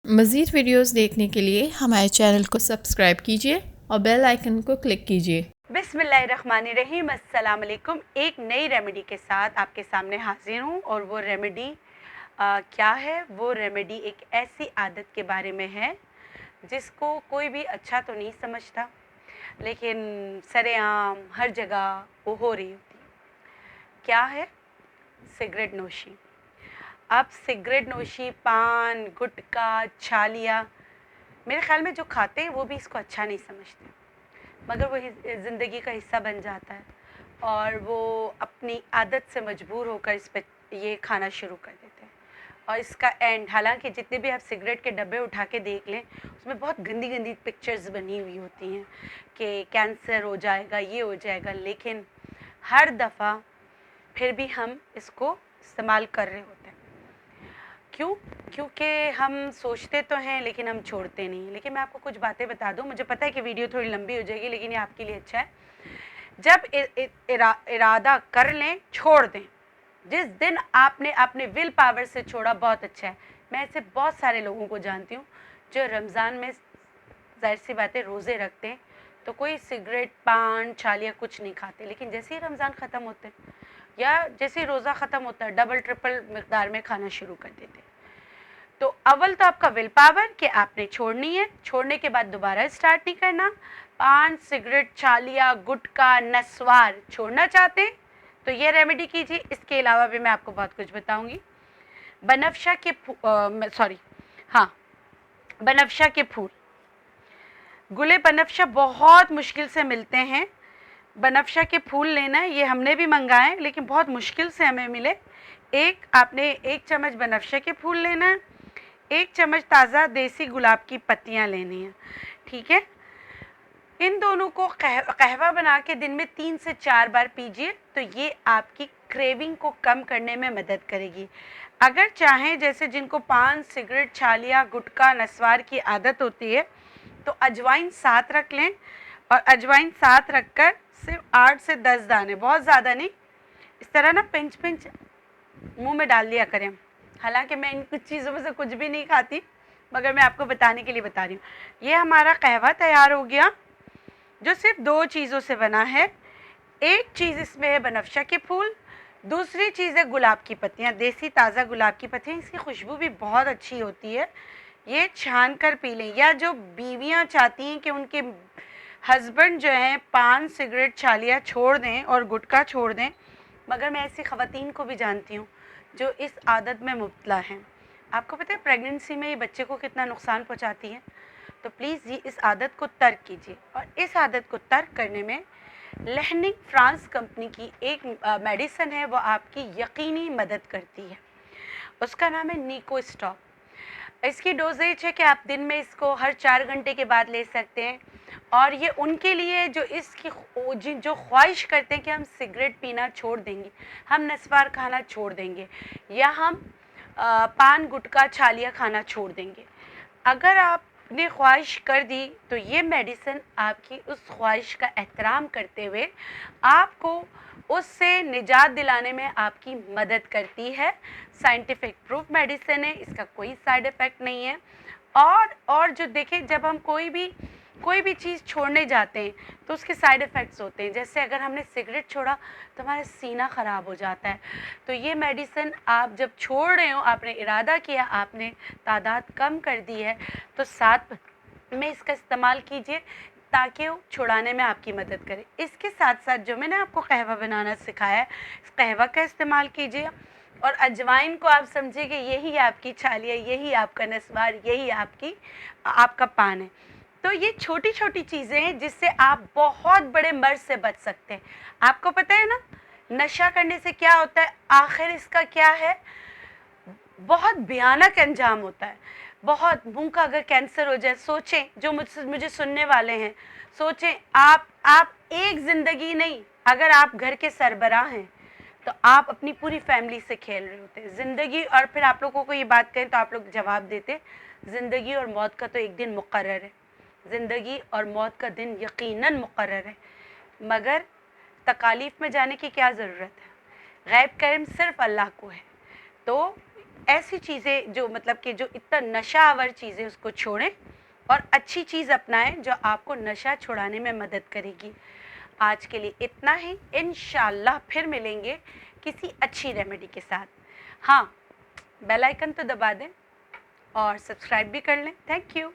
مزید ویڈیوز دیکھنے کے لیے ہمارے چینل کو سبسکرائب کیجیے اور بیل آئیکن کو کلک کیجیے۔ بسم اللہ الرحمن الرحیم۔ السلام علیکم۔ ایک نئی ریمیڈی کے ساتھ آپ کے سامنے حاضر ہوں، اور وہ ریمیڈی کیا ہے؟ وہ ریمیڈی ایک ایسی عادت کے بارے میں ہے جس کو کوئی بھی اچھا تو نہیں سمجھتا، لیکن سر عام ہر جگہ وہ ہو رہی ہوتی۔ کیا ہے؟ سگریٹ نوشی۔ اب سگریٹ نوشی، پان، گٹکا، چھالیا، میرے خیال میں جو کھاتے ہیں وہ بھی اس کو اچھا نہیں سمجھتے، مگر وہ زندگی کا حصہ بن جاتا ہے، اور وہ اپنی عادت سے مجبور ہو کر اس پہ یہ کھانا شروع کر دیتے ہیں۔ اور اس کا اینڈ، حالانکہ جتنے بھی آپ سگریٹ کے ڈبے اٹھا کے دیکھ لیں، اس میں بہت گندی گندی پکچرز بنی ہوئی ہوتی ہیں کہ کینسر ہو جائے گا، یہ ہو جائے گا، لیکن ہر دفعہ پھر بھی ہم اس کو استعمال کر رہے ہوتے ہیں۔ کیوں؟ کیونکہ ہم سوچتے تو ہیں لیکن ہم چھوڑتے نہیں۔ لیکن میں آپ کو کچھ باتیں بتا دوں، مجھے پتہ ہے کہ ویڈیو تھوڑی لمبی ہو جائے گی، لیکن یہ آپ کے لیے اچھا ہے۔ جب ارادہ کر لیں، چھوڑ دیں۔ جس دن آپ نے اپنے ول پاور سے چھوڑا، بہت اچھا ہے۔ میں ایسے بہت سارے لوگوں کو جانتی ہوں جو رمضان میں ظاہر سی باتیں روزے رکھتے ہیں، تو کوئی سگریٹ، پان، چھالیا کچھ نہیں کھاتے، لیکن جیسے ہی رمضان ختم ہوتے ہیں یا جیسے روزہ ختم ہوتا ہے، ڈبل ٹرپل مقدار میں کھانا شروع کر دیتے ہیں۔ تو اول تو آپ کا ول پاور کہ آپ نے چھوڑنی ہے، چھوڑنے کے بعد دوبارہ اسٹارٹ نہیں کرنا۔ پان، سگریٹ، چھالیا، گٹکا، نسوار چھوڑنا چاہتے ہیں تو یہ ریمیڈی کیجیے۔ اس کے علاوہ بھی میں آپ کو بہت کچھ بتاؤں گی۔ بنفشہ کے پھول، گلے بنفشہ بہت مشکل سے ملتے ہیں۔ بنفشہ کے پھول لینا ہے، یہ ہم نے بھی منگائے لیکن بہت مشکل سے ہمیں ملے۔ آپ نے 1 چمچ بنفشہ کے پھول لینا ہے، 1 چمچ تازہ دیسی گلاب کی پتیاں لینی ہیں، ٹھیک ہے؟ ان دونوں کو قہوہ بنا کے دن میں 3 سے 4 بار پیجیے، تو یہ آپ کی کریونگ کو کم کرنے میں مدد کرے گی۔ اگر چاہیں، جیسے جن کو پان، سگریٹ، چھالیا، گٹکا، نسوار کی عادت ہوتی ہے، تو اجوائن ساتھ رکھ لیں، اور اجوائن ساتھ رکھ کر صرف 8 سے 10 دانے، بہت زیادہ نہیں، اس طرح نا پنچ منہ میں ڈال لیا کریں۔ حالانکہ میں ان کچھ چیزوں میں سے کچھ بھی نہیں کھاتی، مگر میں آپ کو بتانے کے لیے بتا رہی ہوں۔ یہ ہمارا قہوہ تیار ہو گیا، جو صرف 2 چیزوں سے بنا ہے۔ ایک چیز اس میں ہے بنفشہ کے پھول، دوسری چیز ہے گلاب کی پتیاں، دیسی تازہ گلاب کی پتیاں، اس کی خوشبو بھی بہت اچھی ہوتی ہے۔ یہ چھان کر پی لیں، یا جو بیویاں چاہتی ہیں کہ ان کے ہسبینڈ جو ہیں پان، سگریٹ، چھالیا چھوڑ دیں اور گٹکا چھوڑ دیں، مگر میں ایسی خواتین کو بھی جانتی ہوں جو اس عادت میں مبتلا ہیں۔ آپ کو پتہ ہے پریگننسی میں یہ بچے کو کتنا نقصان پہنچاتی ہے؟ تو پلیز یہ اس عادت کو ترک کیجیے، اور اس عادت کو ترک کرنے میں لہننگ فرانس کمپنی کی ایک میڈیسن ہے، وہ آپ کی یقینی مدد کرتی ہے۔ اس کا نام ہے نیکو اسٹاپ۔ اس کی ڈوزیج ہے کہ آپ دن میں اس کو ہر 4 گھنٹے کے بعد لے سکتے ہیں، اور یہ ان کے لیے جو اس کی جو خواہش کرتے ہیں کہ ہم سگریٹ پینا چھوڑ دیں گے، ہم نسوار کھانا چھوڑ دیں گے، یا ہم پان، گٹکا، چھالیا کھانا چھوڑ دیں گے۔ اگر آپ نے خواہش کر دی تو یہ میڈیسن آپ کی اس خواہش کا احترام کرتے ہوئے آپ کو اس سے نجات دلانے میں آپ کی مدد کرتی ہے۔ سائنٹیفک پروف میڈیسن ہے، اس کا کوئی سائیڈ ایفیکٹ نہیں ہے۔ اور جو دیکھیں، جب ہم کوئی بھی چیز چھوڑنے جاتے ہیں تو اس کے سائیڈ ایفیکٹس ہوتے ہیں، جیسے اگر ہم نے سگریٹ چھوڑا تو ہمارا سینہ خراب ہو جاتا ہے۔ تو یہ میڈیسن آپ جب چھوڑ رہے ہو، آپ نے ارادہ کیا، آپ نے تعداد کم کر دی ہے، تو ساتھ میں اس کا استعمال کیجیے تاکہ وہ چھڑانے میں آپ کی مدد کرے۔ اس کے ساتھ ساتھ جو میں نے آپ کو قہوہ بنانا سکھایا ہے، اس قہوہ کا استعمال کیجیے، اور اجوائن کو آپ سمجھے کہ یہی آپ کی چھالیا، یہی آپ کا نسوار، یہی آپ کا پان ہے۔ تو یہ چھوٹی چھوٹی چیزیں ہیں جس سے آپ بہت بڑے مرض سے بچ سکتے ہیں۔ آپ کو پتہ ہے نا نشہ کرنے سے کیا ہوتا ہے؟ آخر اس کا کیا ہے؟ بہت بھیانک انجام ہوتا ہے۔ بہت منہ کا اگر کینسر ہو جائے، سوچیں، جو مجھے سننے والے ہیں، سوچیں، آپ ایک زندگی نہیں، اگر آپ گھر کے سربراہ ہیں تو آپ اپنی پوری فیملی سے کھیل رہے ہوتے ہیں زندگی۔ اور پھر آپ لوگوں کو یہ بات کہیں تو آپ لوگ جواب دیتے، زندگی اور موت کا تو ایک دن مقرر ہے، زندگی اور موت کا دن یقیناً مقرر ہے، مگر تکالیف میں جانے کی کیا ضرورت ہے؟ غیب کا علم صرف اللہ کو ہے۔ تو ایسی چیزیں جو مطلب کہ جو اتنا نشہ آور چیزیں اس کو چھوڑیں اور اچھی چیز اپنائیں جو آپ کو نشہ چھڑانے میں مدد کرے گی. آج کے لیے اتنا ہی. انشاءاللہ پھر ملیں گے کسی اچھی ریمیڈی کے ساتھ. ہاں بیل آئیکن تو دبا دیں اور سبسکرائب بھی کر لیں. Thank you.